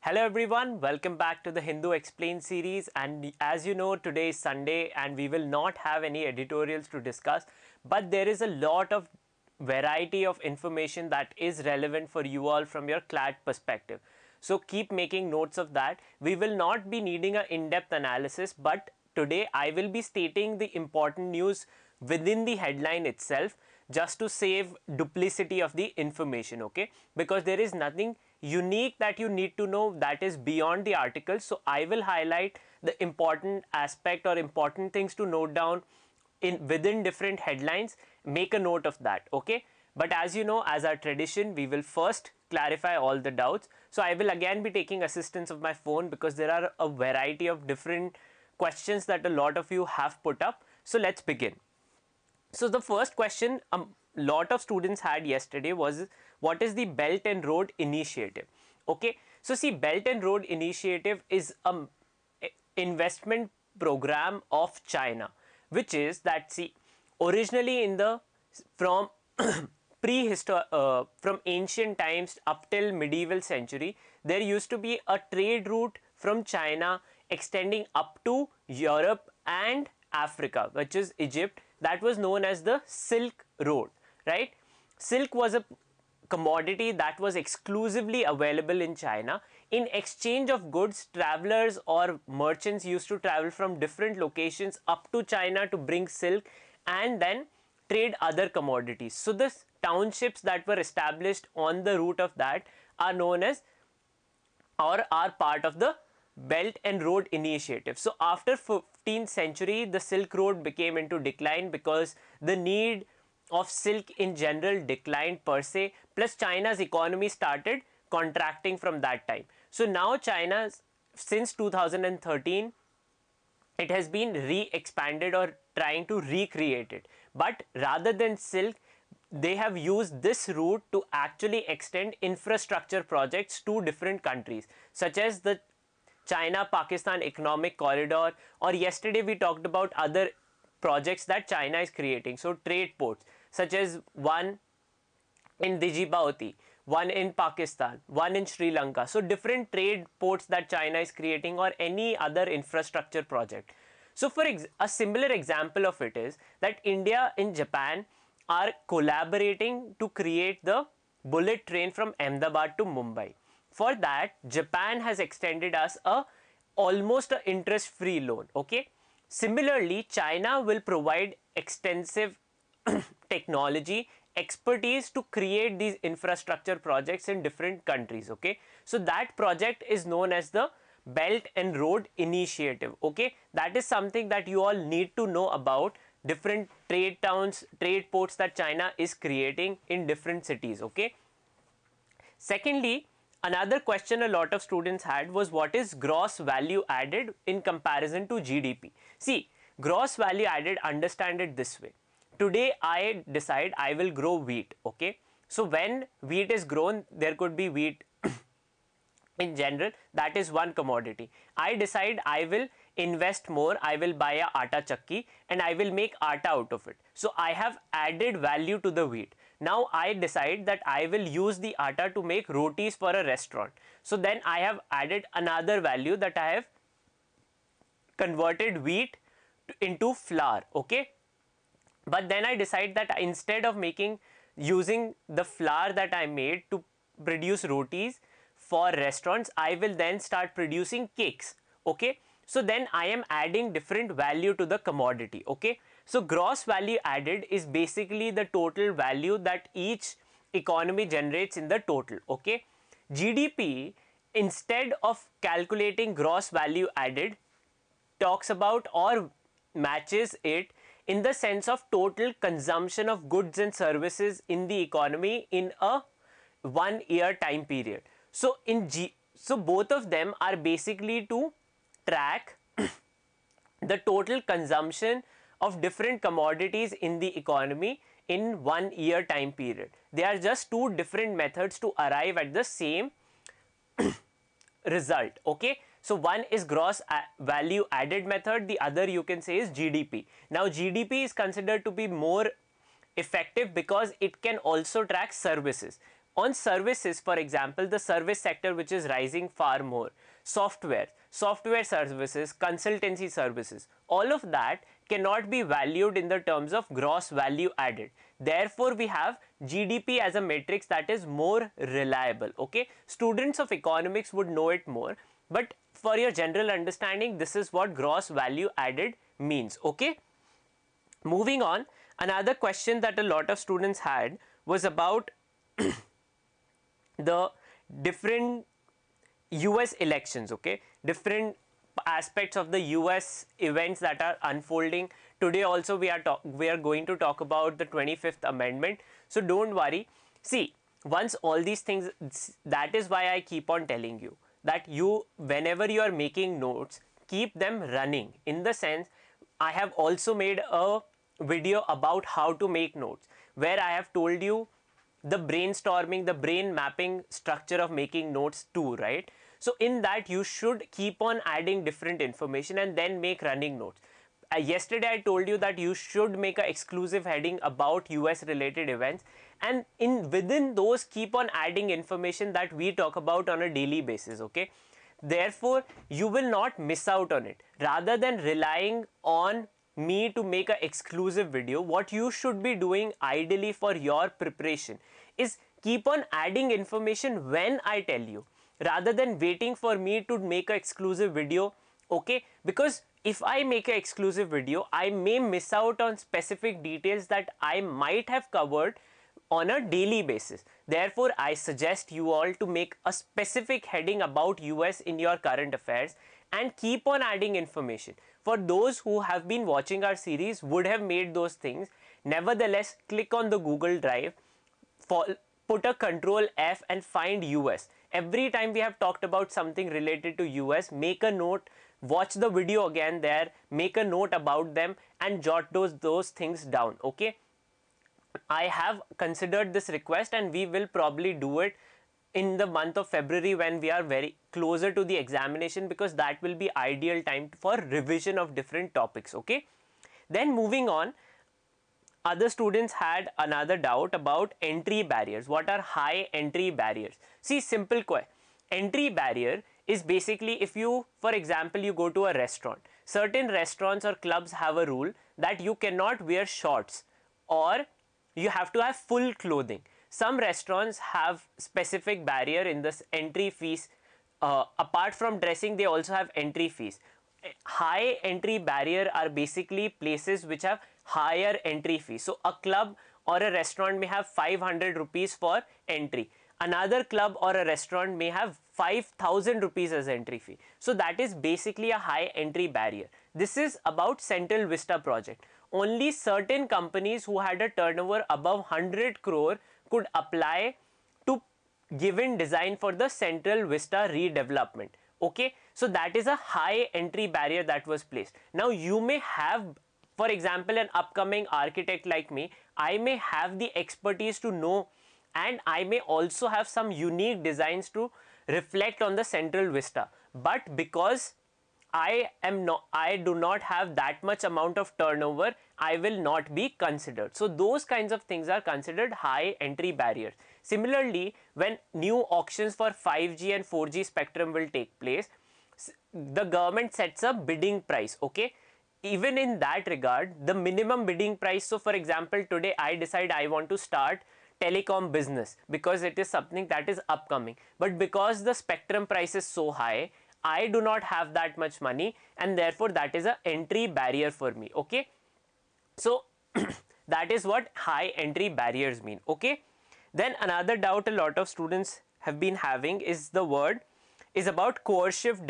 Hello everyone, welcome back to the Hindu Explained series, and as you know, today is Sunday and we will not have any editorials to discuss, but there is a lot of variety of information that is relevant for you all from your CLAT perspective. So keep making notes of that. We will not be needing an in-depth analysis, but today I will be stating the important news within the headline itself just to save duplicity of the information, okay? Because there is nothing unique that you need to know that is beyond the article. So I will highlight the important aspect or important things to note down within different headlines. Make a note of that, okay? But as you know, as our tradition, we will first clarify all the doubts. So I will again be taking assistance of my phone because there are a variety of different questions that a lot of you have put up. So let's begin. So the first question a lot of students had yesterday was, what is the Belt and Road Initiative? Okay, so see, Belt and Road Initiative is a investment program of China, which is that, see, originally in the from from ancient times up till medieval century, there used to be a trade route from China extending up to Europe and Africa, which is Egypt. That was known as the Silk Road, right? Silk was a commodity that was exclusively available in China. In exchange of goods, travelers or merchants used to travel from different locations up to China to bring silk and then trade other commodities. So the townships that were established on the route of that are known as, or are part of, the Belt and Road Initiative. So after 15th century, the Silk Road became into decline because the need of silk in general declined per se, plus China's economy started contracting from that time. So now China, since 2013, it has been re-expanded or trying to recreate it. But rather than silk, they have used this route to actually extend infrastructure projects to different countries, such as the China-Pakistan Economic Corridor, or yesterday we talked about other projects that China is creating. So trade ports, such as one in Djibouti, one in Pakistan, one in Sri Lanka. So different trade ports that China is creating, or any other infrastructure project. So for a similar example of it is that India and Japan are collaborating to create the bullet train from Ahmedabad to Mumbai. For that, Japan has extended us almost an interest-free loan, okay? Similarly, China will provide extensive technology, expertise to create these infrastructure projects in different countries, okay? So that project is known as the Belt and Road Initiative, okay? That is something that you all need to know about, different trade towns, trade ports that China is creating in different cities, okay? Secondly, another question a lot of students had was, what is gross value added in comparison to GDP? See, gross value added, understand it this way. Today I decide I will grow wheat, okay? So when wheat is grown, there could be wheat in general, that is one commodity. I decide I will invest more, I will buy a atta chakki and I will make atta out of it. So I have added value to the wheat. Now I decide that I will use the atta to make rotis for a restaurant. So then I have added another value, that I have converted wheat into flour, okay? But then I decide that instead of using the flour that I made to produce rotis for restaurants, I will then start producing cakes, okay? So then I am adding different value to the commodity, okay? So gross value added is basically the total value that each economy generates in the total, okay? GDP, instead of calculating gross value added, talks about or matches it in the sense of total consumption of goods and services in the economy in a 1 year time period. So so both of them are basically to track the total consumption of different commodities in the economy in 1 year time period. They are just two different methods to arrive at the same result, okay? So one is gross value added method, the other you can say is GDP. Now GDP is considered to be more effective because it can also track services. On services, for example, the service sector which is rising far more, software services, consultancy services, all of that cannot be valued in the terms of gross value added. Therefore, we have GDP as a matrix that is more reliable. Okay, students of economics would know it more, but for your general understanding, this is what gross value added means. Okay, moving on, another question that a lot of students had was about the different US elections. Okay, different aspects of the US events that are unfolding. Today also we are going to talk about the 25th amendment, so don't worry. See, once all these things, that is why I keep on telling you that you, whenever you are making notes, keep them running. In the sense, I have also made a video about how to make notes, where I have told you the brainstorming, the brain mapping structure of making notes too, right? So in that you should keep on adding different information and then make running notes. Yesterday I told you that you should make an exclusive heading about US related events, and within those keep on adding information that we talk about on a daily basis. Okay, therefore you will not miss out on it. Rather than relying on me to make an exclusive video, what you should be doing ideally for your preparation is keep on adding information when I tell you, rather than waiting for me to make an exclusive video. Okay, because if I make an exclusive video, I may miss out on specific details that I might have covered on a daily basis. Therefore, I suggest you all to make a specific heading about US in your current affairs and keep on adding information. For those who have been watching our series would have made those things. Nevertheless, click on the Google Drive, put a Control F and find US. Every time we have talked about something related to US, make a note, watch the video again there, make a note about them and jot those things down. Okay, I have considered this request and we will probably do it in the month of February when we are very closer to the examination, because that will be ideal time for revision of different topics. Okay, then moving on, other students had another doubt about entry barriers. What are high entry barriers? See, simple entry barrier is basically, if you, for example, you go to a restaurant, certain restaurants or clubs have a rule that you cannot wear shorts or you have to have full clothing. Some restaurants have specific barrier in this entry fees. Apart from dressing, they also have entry fees. High entry barrier are basically places which have higher entry fees. So a club or a restaurant may have 500 rupees for entry. Another club or a restaurant may have 5,000 rupees as entry fee. So that is basically a high entry barrier. This is about Central Vista project. Only certain companies who had a turnover above 100 crore could apply to given design for the Central Vista redevelopment. Okay, so that is a high entry barrier that was placed. Now you may have, for example, an upcoming architect like me, I may have the expertise to know, and I may also have some unique designs to reflect on the Central Vista, but because I do not have that much amount of turnover, I will not be considered. So those kinds of things are considered high entry barriers. Similarly, when new auctions for 5G and 4G spectrum will take place, the government sets a bidding price. Okay, even in that regard, the minimum bidding price. So for example, today I decide I want to start telecom business because it is something that is upcoming, but because the spectrum price is so high, I do not have that much money, and therefore that is an entry barrier for me. Okay, so that is what high entry barriers mean. Okay, then another doubt a lot of students have been having is about coercive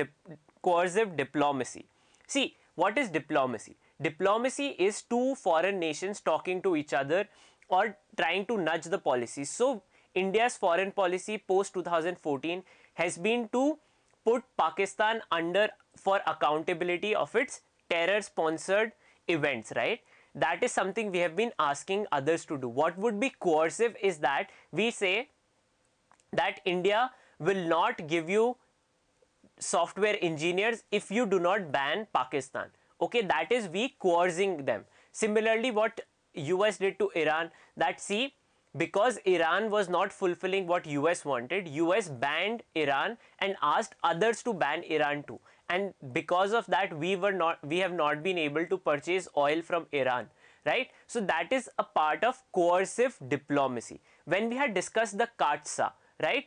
diplomacy. See, what is diplomacy? Diplomacy is two foreign nations talking to each other or trying to nudge the policies. So India's foreign policy post 2014 has been to put Pakistan under for accountability of its terror sponsored events, right? That is something we have been asking others to do. What would be coercive is that we say that India will not give you software engineers if you do not ban Pakistan. Okay, that is we coercing them. Similarly, what US did to Iran, that see, because Iran was not fulfilling what US wanted, US banned Iran and asked others to ban Iran too. And because of that, we have not been able to purchase oil from Iran, right? So that is a part of coercive diplomacy. When we had discussed the CATSA, right?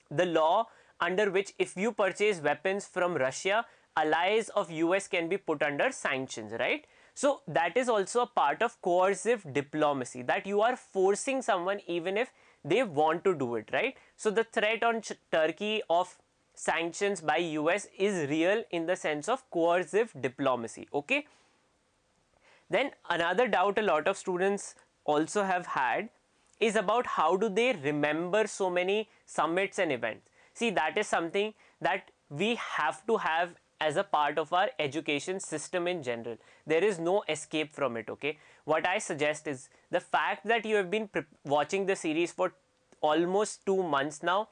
The law under which if you purchase weapons from Russia, allies of US can be put under sanctions, right? So that is also a part of coercive diplomacy, that you are forcing someone even if they want to do it, right? So the threat on Turkey of sanctions by US is real in the sense of coercive diplomacy, okay? Then another doubt a lot of students also have had is about how do they remember so many summits and events. See, that is something that we have to have as a part of our education system in general. There is no escape from it, okay? What I suggest is the fact that you have been watching the series for almost 2 months now,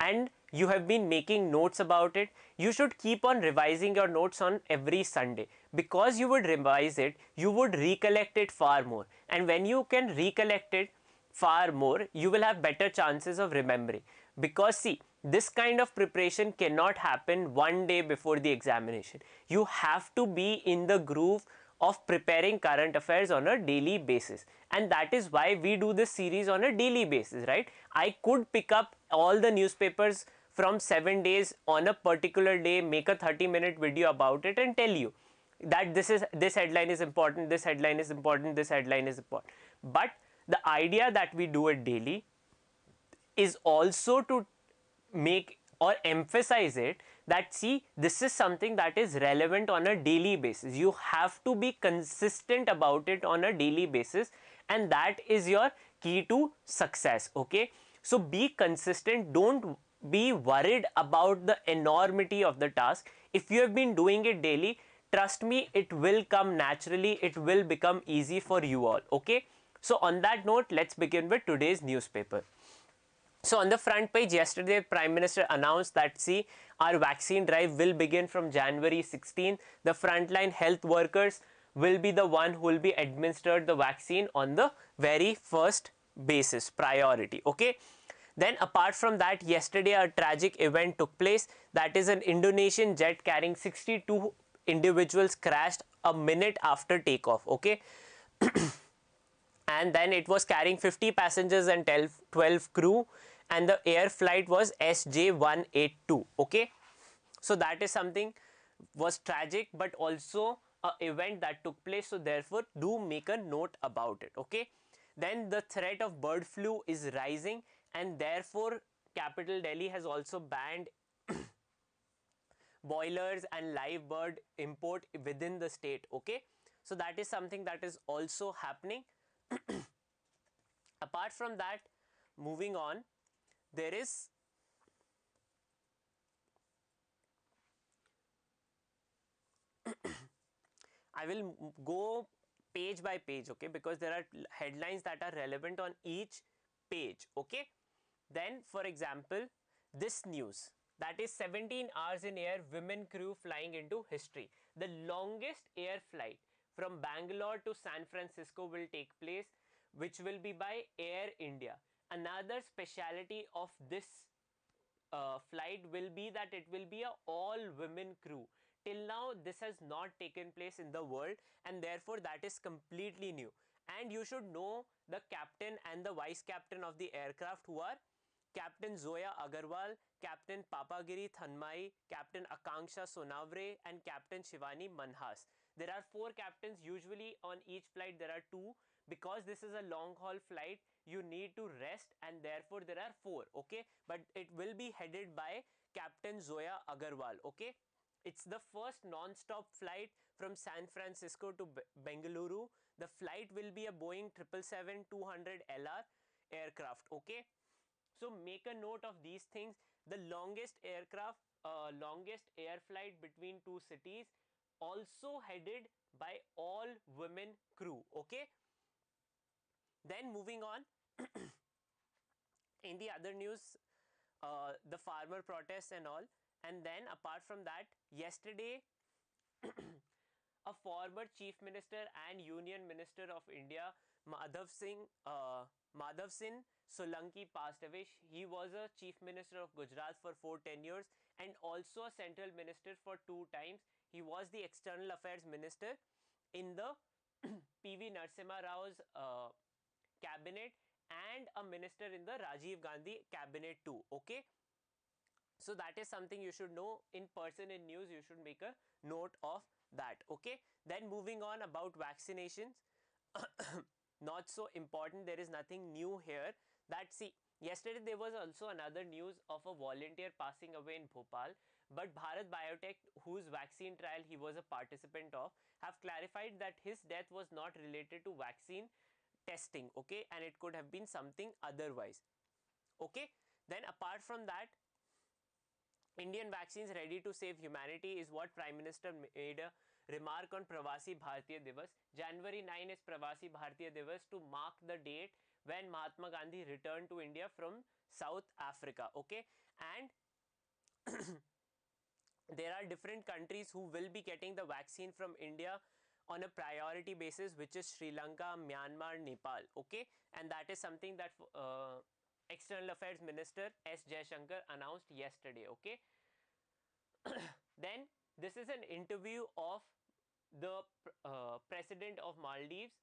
and you have been making notes about it, you should keep on revising your notes on every Sunday, because you would revise it, you would recollect it far more, and when you can recollect it far more, you will have better chances of remembering. Because see, this kind of preparation cannot happen one day before the examination. You have to be in the groove of preparing current affairs on a daily basis, and that is why we do this series on a daily basis, right? I could pick up all the newspapers from 7 days on a particular day, make a 30-minute video about it and tell you that this headline is important, this headline is important, this headline is important. But the idea that we do it daily is also to make or emphasize it that see, this is something that is relevant on a daily basis. You have to be consistent about it on a daily basis, and that is your key to success, okay? So be consistent, don't be worried about the enormity of the task. If you have been doing it daily, trust me, it will come naturally, it will become easy for you all, okay? So on that note, let's begin with today's newspaper. So on the front page, yesterday Prime Minister announced that see, our vaccine drive will begin from January 16. The frontline health workers will be the one who will be administered the vaccine on the very first basis, priority, okay? Then apart from that, yesterday a tragic event took place, that is an Indonesian jet carrying 62 individuals crashed a minute after takeoff, okay? And then it was carrying 50 passengers and 12 crew, and the air flight was SJ182, okay? So that is something was tragic, but also a event that took place, so therefore do make a note about it, okay? Then the threat of bird flu is rising, and therefore capital Delhi has also banned boilers and live bird import within the state, okay? So that is something that is also happening. Apart from that, moving on, there is I will go page by page, okay, because there are headlines that are relevant on each page, okay? Then for example, this news, that is 17 hours in air, women crew flying into history. The longest air flight from Bangalore to San Francisco will take place, which will be by Air India. Another speciality of this flight will be that it will be a all women crew. Till now this has not taken place in the world, and therefore that is completely new. And you should know the captain and the vice captain of the aircraft, who are Captain Zoya Agarwal, Captain Papagiri Thanmai, Captain Akanksha Sonavre, and Captain Shivani Manhas. There are 4 captains. Usually on each flight there are 2. Because this is a long haul flight, you need to rest, and therefore there are 4, okay? But it will be headed by Captain Zoya Agarwal, okay? It's the first non-stop flight from San Francisco to Bengaluru. The flight will be a Boeing 777-200 LR aircraft, okay? So make a note of these things. The longest aircraft, longest air flight between 2 cities, also headed by all women crew, okay? Then moving on, in the other news, the farmer protests and all. And then apart from that, yesterday a former chief minister and union minister of India, Madhavsinh Solanki passed away. He was a chief minister of Gujarat for 4 tenures and also a central minister for 2 times. He was the external affairs minister in the PV Narasimha Rao's cabinet and a minister in the Rajiv Gandhi cabinet too. Okay. So that is something you should know in person in news. You should make a note of that. Okay. Then moving on about vaccinations. Not so important. There is nothing new here. That, see, yesterday there was also another news of a volunteer passing away in Bhopal, but Bharat Biotech, whose vaccine trial he was a participant of, have clarified that his death was not related to vaccine testing. Okay, and it could have been something otherwise. Okay. Then apart from that, Indian vaccines ready to save humanity is what Prime Minister made a remark on Pravasi Bharatiya Divas. January 9 is Pravasi Bharatiya Divas to mark the date when Mahatma Gandhi returned to India from South Africa. Okay, and there are different countries who will be getting the vaccine from India on a priority basis, which is Sri Lanka, Myanmar, Nepal. Okay, and that is something that External Affairs Minister S. Jaishankar announced yesterday. Okay, then this is an interview of the president of Maldives,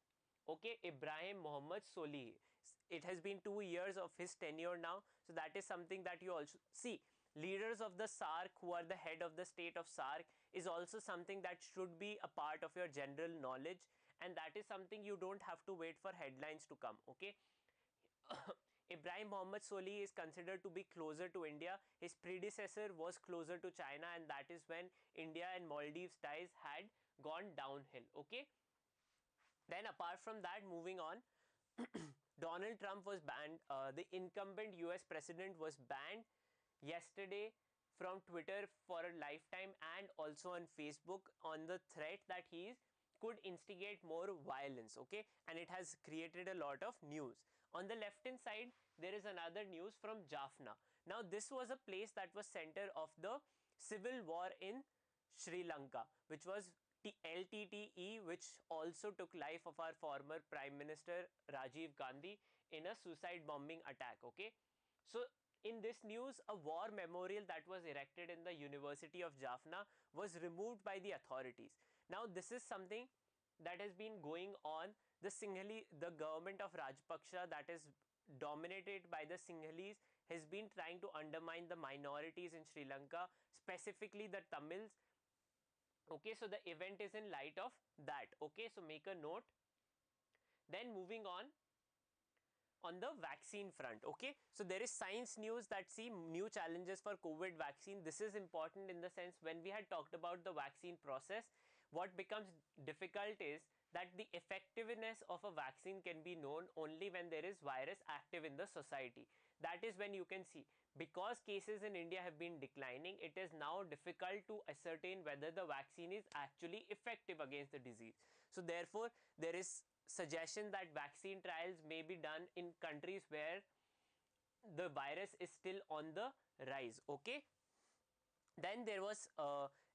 okay, Ibrahim Mohammed Solih. It has been 2 years of his tenure now, so that is something that you also see. Leaders of the SARC, who are the head of the state of SARC, is also something that should be a part of your general knowledge, and that is something you don't have to wait for headlines to come. Okay. Ibrahim Mohammed Solih is considered to be closer to India. His predecessor was closer to China, and that is when India and Maldives ties had gone downhill. Okay. Then apart from that, moving on, Donald Trump was banned. The incumbent US president was banned yesterday from Twitter for a lifetime and also on Facebook on the threat that he is could instigate more violence. Okay, and it has created a lot of news. On the left hand side, there is another news from Jaffna. Now this was a place that was center of the civil war in Sri Lanka, which was LTTE, which also took life of our former Prime Minister Rajiv Gandhi in a suicide bombing attack. Okay, so in this news, a war memorial that was erected in the University of Jaffna was removed by the authorities. Now this is something that has been going on. The government of Rajpaksha, that is dominated by the Sinhalese, has been trying to undermine the minorities in Sri Lanka, specifically the Tamils. Okay, so the event is in light of that. Okay, so make a note. Then moving on the vaccine front. Okay, so there is science news that see new challenges for COVID vaccine. This is important in the sense when we had talked about the vaccine process, what becomes difficult is that the effectiveness of a vaccine can be known only when there is virus active in the society. That is when you can see, because cases in India have been declining, it is now difficult to ascertain whether the vaccine is actually effective against the disease. So therefore there is suggestion that vaccine trials may be done in countries where the virus is still on the rise. Okay, then there was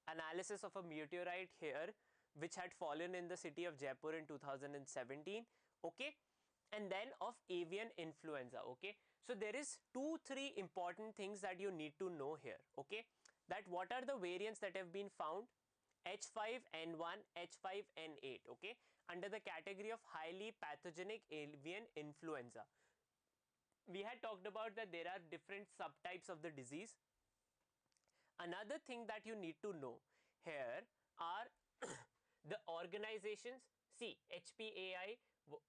analysis of a meteorite here which had fallen in the city of Jaipur in 2017. Okay, and then of avian influenza. Okay, so there is 2-3 important things that you need to know here. Okay, that what are the variants that have been found? H5N1, H5N8. Okay, under the category of highly pathogenic avian influenza. We had talked about that there are different subtypes of the disease. Another thing that you need to know here are the organizations. See, HPAI,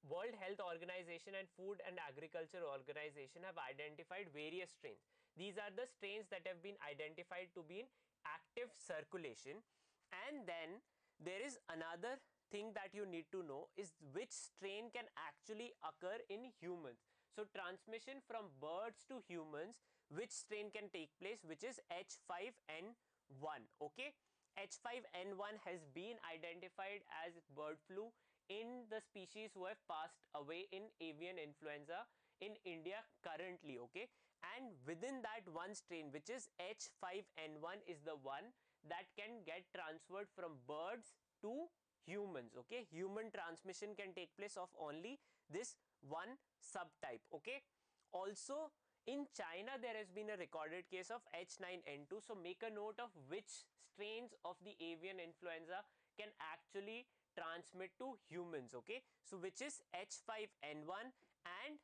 World Health Organization, and Food and Agriculture Organization have identified various strains. These are the strains that have been identified to be in active circulation. And then there is another thing that you need to know is which strain can actually occur in humans. So transmission from birds to humans, which strain can take place, which is H5N1. Okay, H5N1 has been identified as bird flu in the species who have passed away in avian influenza in India currently. Okay, and within that one strain, which is H5N1, is the one that can get transferred from birds to humans. Okay, human transmission can take place of only this one subtype. Okay, also in China there has been a recorded case of H9N2. So make a note of which strains of the avian influenza can actually transmit to humans. Okay, so which is H5N1, and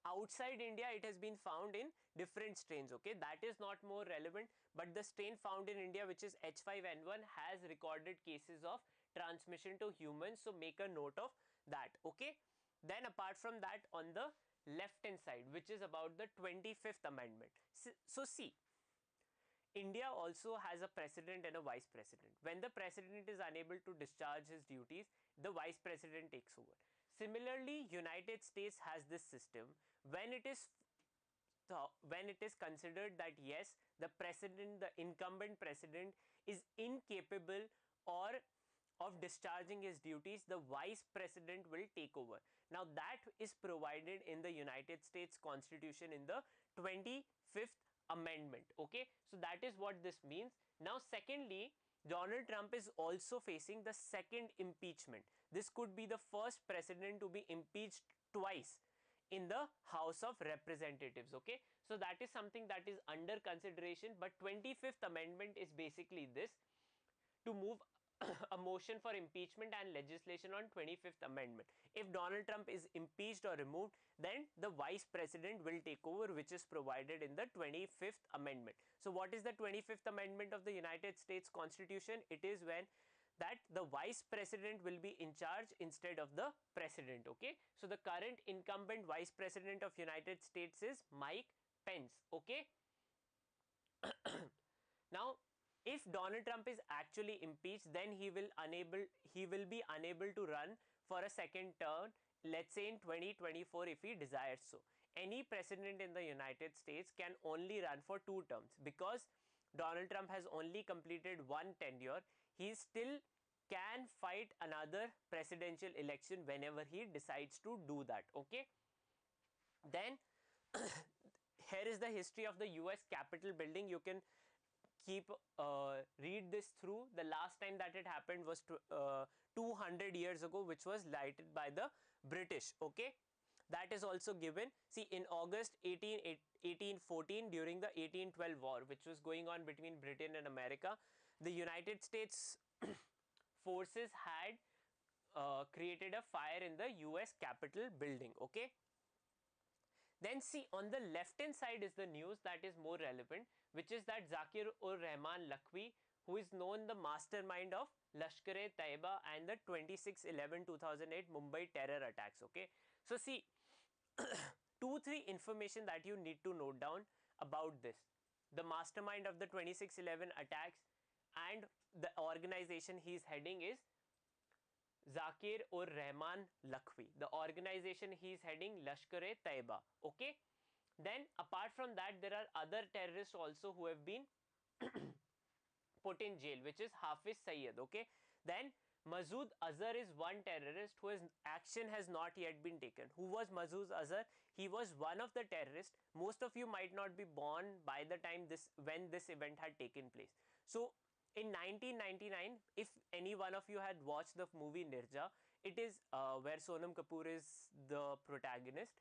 outside India it has been found in different strains. Okay, that is not more relevant, but the strain found in India, which is H5N1, has recorded cases of transmission to humans. So make a note of that. Okay, then apart from that, on the left hand side, which is about the 25th amendment. So see, India also has a president and a vice president. When the president is unable to discharge his duties, the vice president takes over. Similarly, United States has this system when it is considered that yes, the president, the incumbent president, is incapable or of discharging his duties, the vice president will take over. Now that is provided in the United States Constitution in the 25th amendment. Okay, so that is what this means. Now secondly, Donald Trump is also facing the second impeachment. This could be the first president to be impeached twice in the House of Representatives. Okay, so that is something that is under consideration, but 25th amendment is basically this: to move a motion for impeachment and legislation on 25th amendment. If Donald Trump is impeached or removed, then the vice president will take over, which is provided in the 25th amendment. So what is the 25th amendment of the United States Constitution? It is when that the vice president will be in charge instead of the president. Okay, so the current incumbent vice president of United States is Mike Pence. Okay, now if Donald Trump is actually impeached, then he will be unable to run for a second term, let's say in 2024, if he desires so. Any president in the United States can only run for 2 terms, because Donald Trump has only completed 1 tenure. He still can fight another presidential election whenever he decides to do that. Okay, then here is the history of the US Capitol building. You can read this through. The last time that it happened was 200 years ago, which was lighted by the British. Okay, that is also given. See, in August 1814, during the 1812 war, which was going on between Britain and America, the United States forces had created a fire in the US Capitol building. Okay, then see, on the left hand side is the news that is more relevant, which is that Zakiur Rehman Lakhvi, who is known the mastermind of Lashkar-e-Taiba and the 26/11/2008 Mumbai terror attacks. Okay, so see, 2-3 information that you need to note down about this: the mastermind of the 26/11 attacks and the organization he is heading is Zakiur Rehman Lakhvi. The organization he is heading, Lashkar-e-Taiba. Okay, then apart from that, there are other terrorists also who have been put in jail, which is Hafiz Saeed. Okay, then Masood Azhar is one terrorist whose action has not yet been taken. Who was Masood Azhar? He was one of the terrorists. Most of you might not be born by the time when this event had taken place. So in 1999, if any one of you had watched the movie Nirja, it is where Sonam Kapoor is the protagonist.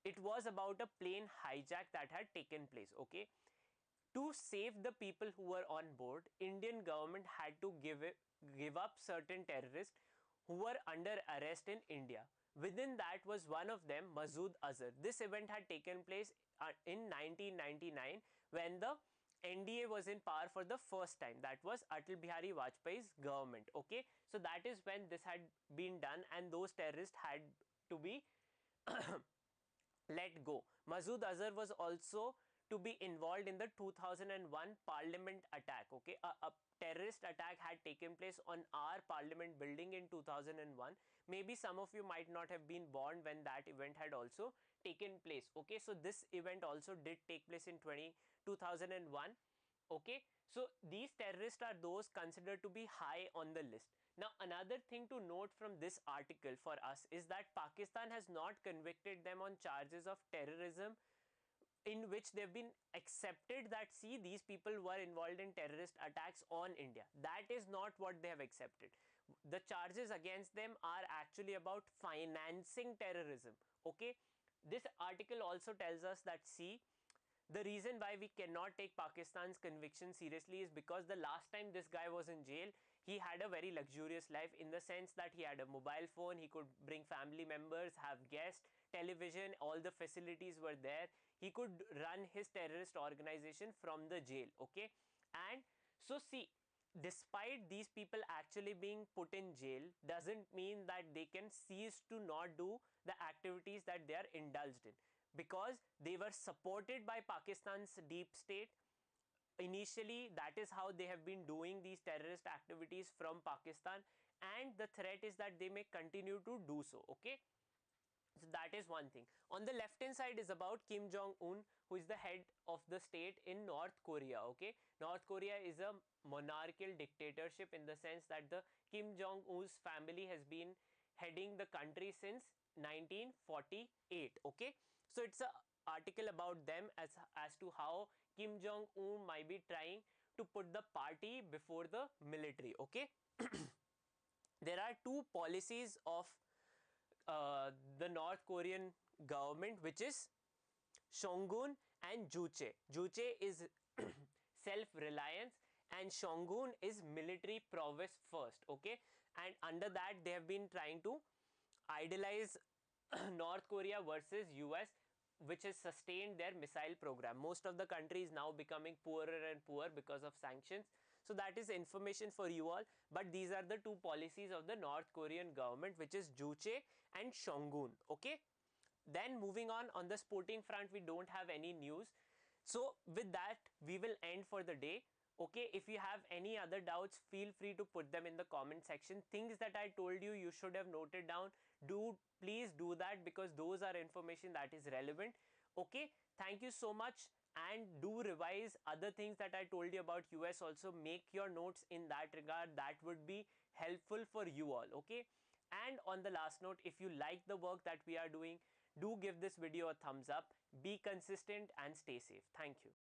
It was about a plane hijack that had taken place. Okay, to save the people who were on board, Indian government had to give up certain terrorists who were under arrest in India. Within that was one of them, Masood Azhar. This event had taken place in 1999 when the NDA was in power for the first time. That was Atal Bihari Vajpayee's government. Okay, so that is when this had been done, and those terrorists had to be let go. Masood Azhar was also to be involved in the 2001 parliament attack. Okay, a terrorist attack had taken place on our parliament building in 2001. Maybe some of you might not have been born when that event had also taken place. Okay, so this event also did take place in 2001. Okay, so these terrorists are those considered to be high on the list. Now another thing to note from this article for us is that Pakistan has not convicted them on charges of terrorism in which they've been accepted that, see, these people were involved in terrorist attacks on India. That is not what they have accepted. The charges against them are actually about financing terrorism. Okay, this article also tells us that, see, the reason why we cannot take Pakistan's conviction seriously is because the last time this guy was in jail, he had a very luxurious life, in the sense that he had a mobile phone, he could bring family members, have guests, television, all the facilities were there. He could run his terrorist organization from the jail. Okay, and so, see, despite these people actually being put in jail, doesn't mean that they can cease to not do the activities that they are indulged in, because they were supported by Pakistan's deep state. Initially, that is how they have been doing these terrorist activities from Pakistan, and the threat is that they may continue to do so. Okay, so that is one thing. On the left hand side is about Kim Jong-un, who is the head of the state in North Korea. Okay, North Korea is a monarchical dictatorship, in the sense that the Kim Jong-un's family has been heading the country since 1948. Okay, so it's a article about them as to how Kim Jong-un might be trying to put the party before the military. Okay, there are two policies of the North Korean government, which is Shongun and Juche. Juche is self-reliance and Shongun is military prowess first. Okay, and under that they have been trying to idolize North Korea versus US, which has sustained their missile program. Most of the country is now becoming poorer and poorer because of sanctions. So that is information for you all, but these are the two policies of the North Korean government, which is Juche and Shongun. Okay, then moving on the sporting front, we don't have any news. So with that, we will end for the day. Okay, if you have any other doubts, feel free to put them in the comment section. Things that I told you, you should have noted down. Please do that, because those are information that is relevant. Okay, thank you so much, and do revise other things that I told you about US also. Make your notes in that regard. That would be helpful for you all. Okay, and on the last note, if you like the work that we are doing, do give this video a thumbs up. Be consistent and stay safe. Thank you.